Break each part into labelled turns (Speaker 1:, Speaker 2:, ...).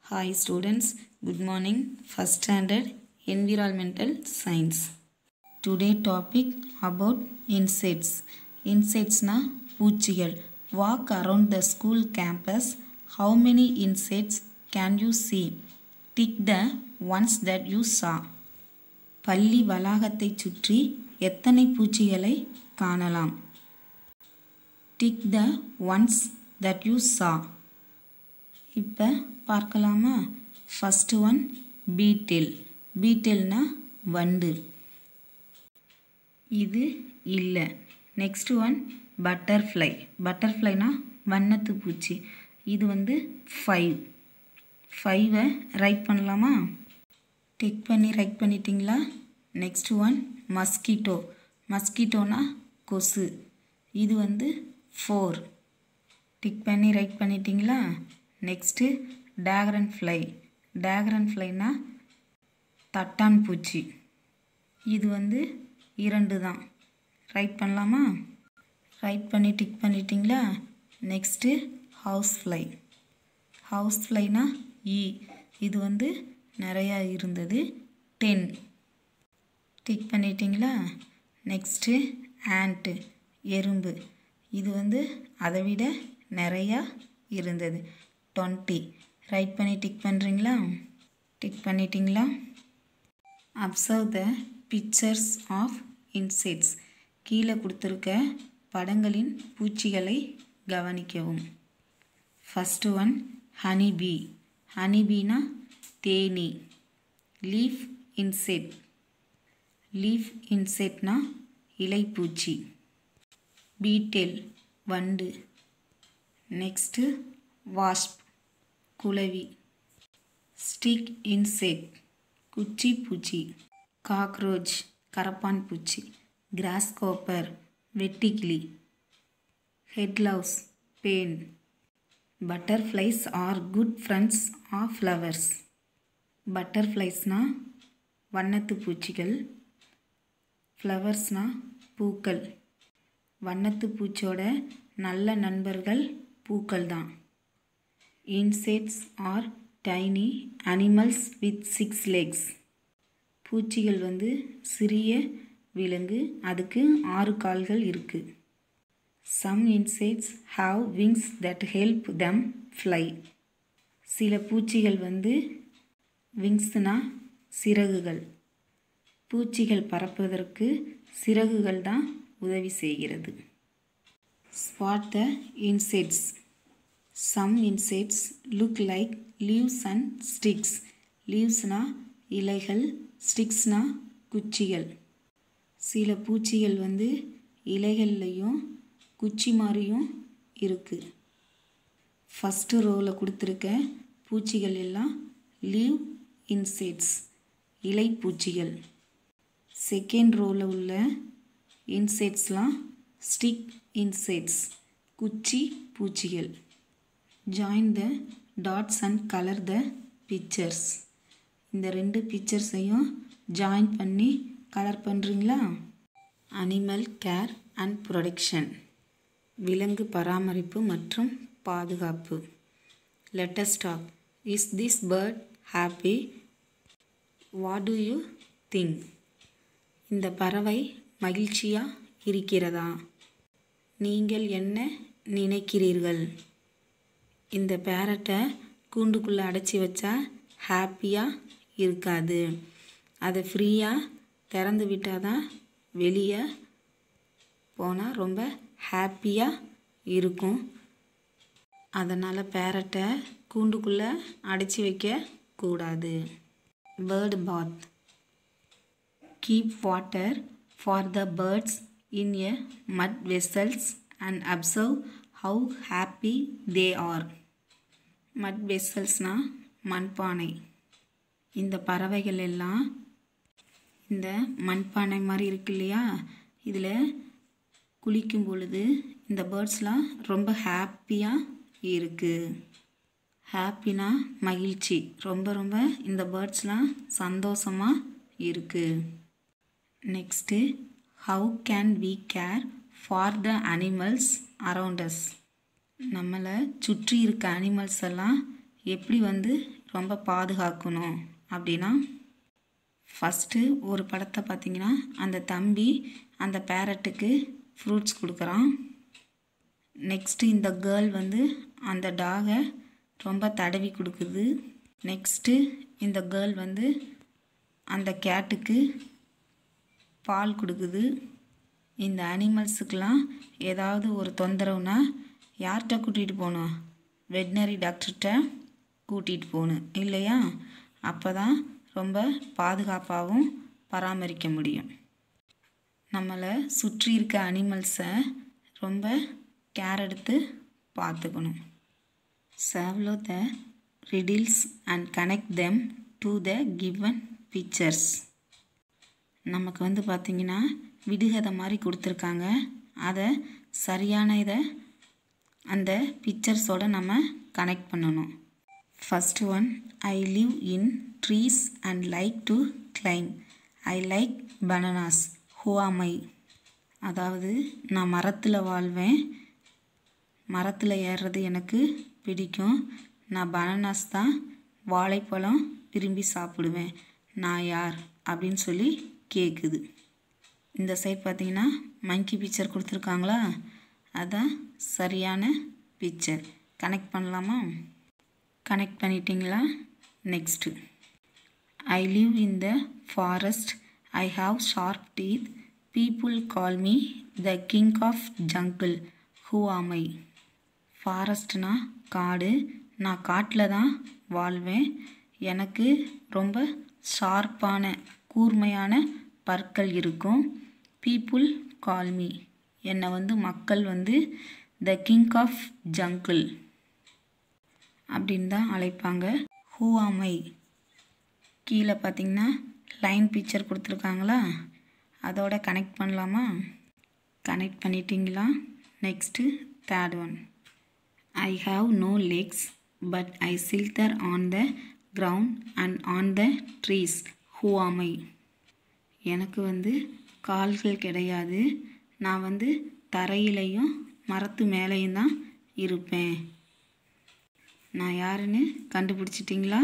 Speaker 1: Hi students, good morning. First standard Environmental Science. Today topic about insects. Insects na பூச்சிகள். Walk around the school campus. How many insects can you see? Tick the ones that you saw. பள்ளி வளாகத்தை சுற்றி எத்தனை பூச்சிகளை காணலாம்? Tick the ones that you saw. இப்போ பார்க்கலாமா? First one பீட்டில். பீட்டில்னா வண்டு. இது இல்லை. Next one butterfly. பட்டர்ஃப்ளைனா வண்ணத்து பூச்சி. இது 5 ரைட் பண்ணலாமா? டிக் பண்ணி ரைட் பண்ணிட்டீங்களா? Next one mosquito. மஸ்கிட்டோனா கொசு. இது 4 டிக் பண்ணி ரைட் பண்ணிட்டீங்களா? Next dragon fly. ட்ராகன் ஃப்ளைனா தட்டான் பூச்சி. இது 2 தான். ரைட் பண்ணலாமா? ரைட் பண்ணி டிக் பண்ணிட்டீங்களா? Next house fly. ஹவுஸ் ஃப்ளைனா இது நிறையா இருந்தது 10 டிக் பண்ணிட்டீங்களா? நெக்ஸ்ட்டு ஆண்ட்டு எறும்பு. இது அதை விட நிறையா இருந்தது 20 ரைட் பண்ணி டிக் பண்ணுறீங்களா? டிக் பண்ணிட்டீங்களா? Observe the pictures of insects. கீழே கொடுத்துருக்க படங்களின் பூச்சிகளை கவனிக்கவும். First one honeybee. ஹனிபீனா தேனீ. Leaf insect. லீஃப் இன்செக்ட்னா இலைப்பூச்சி. பீட்டில் வண்டு. நெக்ஸ்ட்டு வாஸ்ப் குளவி. ஸ்டிக் இன்செக்ட் குச்சி பூச்சி. காக்ரோச் கரப்பான் பூச்சி. கிராஸ்கோப்பர் வெட்டுக்கிளி. ஹெட்லவுஸ் பேன். Butterflies are good friends of flowers. பட்டர்ஃப்ளைஸ்னா வண்ணத்து பூச்சிகள். ஃப்ளவர்ஸ்னா பூக்கள். வண்ணத்து பூச்சியோட நல்ல நண்பர்கள் பூக்கள் தான். Insects are tiny animals with 6 legs. பூச்சிகள் சிறிய விலங்கு, அதுக்கு 6 கால்கள் இருக்குது. Some insects have wings that help them fly. சில பூச்சிகள் விங்ஸ்னா சிறகுகள். பூச்சிகள் பறப்பதற்கு சிறகுகள் தான் உதவி செய்கிறது. Spot the insects. Some insects look like leaves and sticks. லீவ்ஸ்னா இலைகள், ஸ்டிக்ஸ்னா குச்சிகள். சில பூச்சிகள் இலைகள்லையும் குச்சி மாதிரியும் இருக்குது. ஃபஸ்ட்டு ரோவில் கொடுத்துருக்க பூச்சிகள் எல்லாம் லீவ் இன்செக்ட்ஸ் இலை பூச்சிகள். செகண்ட் ரோவில் உள்ள இன்செக்ட்ஸ்லாம் ஸ்டிக் இன்செக்ட்ஸ் குச்சி பூச்சிகள். Join the dots and colour the pictures. இந்த 2 பிக்சர்ஸையும் ஜாயின் பண்ணி கலர் பண்ணுறீங்களா? Animal care and protection. விலங்கு பராமரிப்பு மற்றும் பாதுகாப்பு. Let us talk. Is this bird happy? What do you think? இந்த பறவை மகிழ்ச்சியாக இருக்கிறதா? நீங்கள் என்ன நினைக்கிறீர்கள்? இந்த பேரட்டை கூண்டுக்குள்ளே அடைச்சி வச்சா ஹாப்பியாக இருக்காது. அதை ஃப்ரீயாக திறந்து விட்டால் தான் வெளியே போனால் ரொம்ப ஹாப்பியாக இருக்கும். அதனால் பேரட்டை கூண்டுக்குள்ளே அடைச்சி வைக்கக்கூடாது. Bird bath. Keep water for the birds in a mud vessels and observe how happy they are. mud vesselsனா மண்பானை. இந்த பறவைகள் எல்லாம் இந்த மண்பானை மாதிரி இருக்கு இல்லையா, இதில் குளிக்கும் பொழுது இந்த பேர்ட்ஸ்லாம் ரொம்ப ஹாப்பியாக இருக்குது. ஹாப்பினா மகிழ்ச்சி. ரொம்ப இந்த பேர்ட்ஸ்லாம் சந்தோஷமாக இருக்குது. Next how can we care for the animals around us? நம்மளை சுற்றி இருக்க அனிமல்ஸ் எல்லாம் எப்படி ரொம்ப பாதுகாக்கணும் அப்படின்னா ஃபஸ்ட்டு ஒரு படத்தை பார்த்திங்கன்னா அந்த தம்பி அந்த பேரட்டுக்கு ஃப்ரூட்ஸ் கொடுக்குறான். நெக்ஸ்ட்டு இந்த கேர்ள் வந்து அந்த டாகை ரொம்ப தடவி கொடுக்குது. நெக்ஸ்ட்டு இந்த கேர்ள் வந்து அந்த கேட்டுக்கு பால் கொடுக்குது. இந்த அனிமல்ஸுக்கெலாம் ஏதாவது ஒரு தொந்தரவுனா யார்கிட்ட கூட்டிகிட்டு போகணும்? வெட்னரி டாக்டர்கிட்ட கூட்டிகிட்டு போகணும் இல்லையா? அப்போ தான் ரொம்ப பாதுகாப்பாகவும் பராமரிக்க முடியும். நம்மளை சுற்றி இருக்க அனிமல்ஸை ரொம்ப கேர் எடுத்து பார்த்துக்கணும். Solve the riddles and connect them to the given pictures. நமக்கு வந்து பார்த்திங்கன்னா விடுகதை மாதிரி கொடுத்துருக்காங்க. அதை சரியான அந்த பிக்சர்ஸோடு நம்ம கனெக்ட் பண்ணணும். First one, I live in trees and like to climb. I like bananas. Who am I? அதாவது நான் மரத்தில் வாழ்வேன், மரத்தில் ஏறுறது எனக்கு பிடிக்கும், நான் பனானாஸ் தான் வாழைப்பழம் விரும்பி சாப்பிடுவேன், நான் யார் அப்படின்னு சொல்லி கேட்குது. இந்த சைட் பார்த்திங்கன்னா மங்கி பிக்சர் கொடுத்துருக்காங்களா, அதான் சரியான பிக்சர். கனெக்ட் பண்ணலாமா? கனெக்ட் பண்ணிட்டீங்களா? Next, I live in the forest, I have sharp teeth, people call me the king of jungle. Who am I? ஃபாரஸ்ட்னா காடு, நான் காட்டில் தான் வாழ்வேன், எனக்கு ரொம்ப ஷார்ப்பான கூர்மையான பற்கள் இருக்கும். பீப்புள் கால் மீ, என்னை வந்து மக்கள் வந்து த கிங் ஆஃப் ஜங்கிள் அப்படின்னு தான் அழைப்பாங்க. ஹூ ஆம் ஐ? கீழே பார்த்திங்கன்னா லைன் பிக்சர் கொடுத்துருக்காங்களா, அதோட கனெக்ட் பண்ணலாமா? கனெக்ட் பண்ணிட்டீங்களா? Next third one, I have no legs but I slither on the ground and on the trees. Who am I? எனக்கு வந்து கால்கள் கிடையாது, நான் வந்து தரையிலையும் மரத்து மேலேயும் தான் இருப்பேன். நான் யாருன்னு கண்டுபிடிச்சிட்டிங்களா?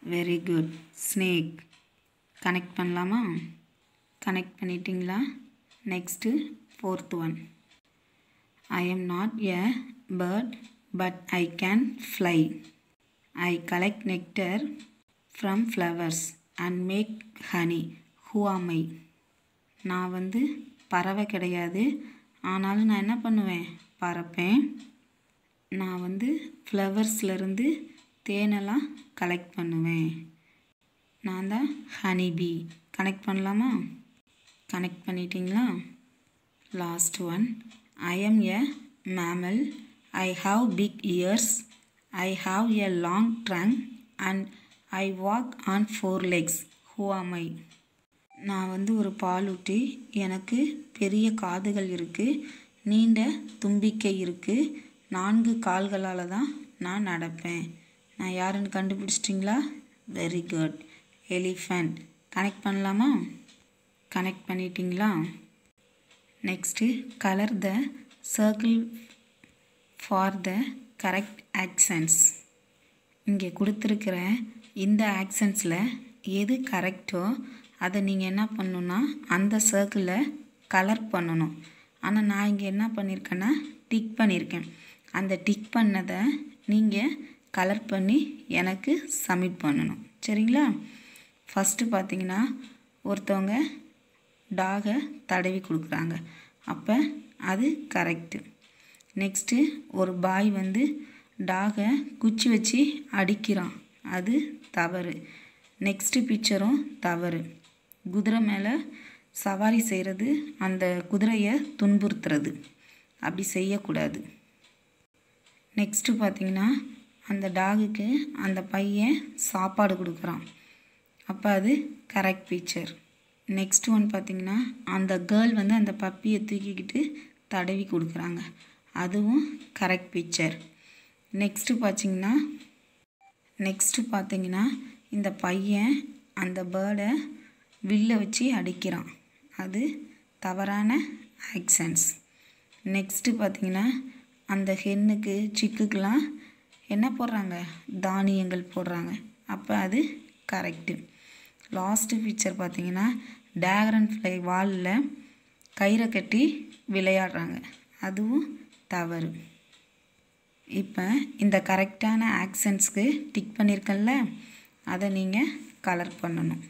Speaker 1: Very good, snake. கனெக்ட் பண்ணலாமா? கனெக்ட் பண்ணிட்டீங்களா? Next fourth one, I am not a bird but I can fly. I collect nectar from flowers and make honey. Who am I? நான் வந்து பறவை கிடையாது, ஆனாலும் நான் என்ன பண்ணுவேன்? பறப்பேன். நான் வந்து ஃப்ளவர்ஸ்லேருந்து தேனெல்லாம் கலெக்ட் பண்ணுவேன், நான் தான் ஹனி பீ. கனெக்ட் பண்ணலாமா? கனெக்ட் பண்ணிட்டீங்களா? Last one, I am a mammal, I have big ears, I have a long trunk and I walk on 4 legs. Who am I? நான் வந்து ஒரு பாலூட்டி, எனக்கு பெரிய காதுகள் இருக்குது, நீண்ட தும்பிக்கை இருக்குது, 4 கால்களால் தான் நான் நடப்பேன். நான் யாருன்னு கண்டுபிடிச்சிட்டிங்களா? Very good, elephant. கனெக்ட் பண்ணலாமா? கனெக்ட் பண்ணிட்டீங்களா? Next colour the circle for the correct actions. இங்கே கொடுத்துருக்கிற இந்த ஆக்சன்ஸில் எது கரெக்டோ அதை நீங்கள் என்ன பண்ணணுன்னா அந்த சர்க்கிளை கலர் பண்ணணும். ஆனால் நான் இங்கே என்ன பண்ணியிருக்கேன்னா டிக் பண்ணியிருக்கேன். அந்த டிக் பண்ணதை நீங்கள் கலர் பண்ணி எனக்கு சப்மிட் பண்ணணும், சரிங்களா? ஃபஸ்ட்டு பார்த்தீங்கன்னா ஒருத்தவங்க டாகை தடவி கொடுக்குறாங்க, அப்போ அது கரெக்டு. நெக்ஸ்ட்டு ஒரு பாய் வந்து டாகை குச்சி வச்சு அடிக்கிறான், அது தவறு. நெக்ஸ்ட்டு பிக்சரும் தவறு. குதிரை மேலே சவாரி செய்கிறது, அந்த குதிரையை துன்புறுத்துறது, அப்படி செய்யக்கூடாது. நெக்ஸ்ட்டு பார்த்திங்கன்னா அந்த டாகுக்கு அந்த பையன் சாப்பாடு கொடுக்குறான், அப்போ அது கரெக்ட் பிக்சர். நெக்ஸ்ட் ஒன் பார்த்திங்கன்னா அந்த கேர்ள் வந்து அந்த பப்பியை தூக்கிக்கிட்டு தடவி கொடுக்குறாங்க, அதுவும் கரெக்ட் பிக்சர். நெக்ஸ்ட்டு பார்த்திங்கன்னா இந்த பையன் அந்த பேர்டை வில்லை வச்சு அடிக்கிறான், அது தவறான ஆக்ஷன்ஸ். நெக்ஸ்ட்டு பார்த்திங்கன்னா அந்த ஹென்னுக்கு சிக்குக்கெலாம் என்ன போடுறாங்க, தானியங்கள் போடுறாங்க. அப்போ அது கரெக்டு. லாஸ்ட்டு பிக்சர் பார்த்தீங்கன்னா டிராகன் ஃப்ளை வாலில் கயிறை கட்டி விளையாடுறாங்க, அதுவும் தவறு. இப்போ இந்த கரெக்டான ஆக்ஷன்ஸ்க்கு டிக் பண்ணியிருக்கேன்ல, அதை நீங்கள் கலர் பண்ணணும்.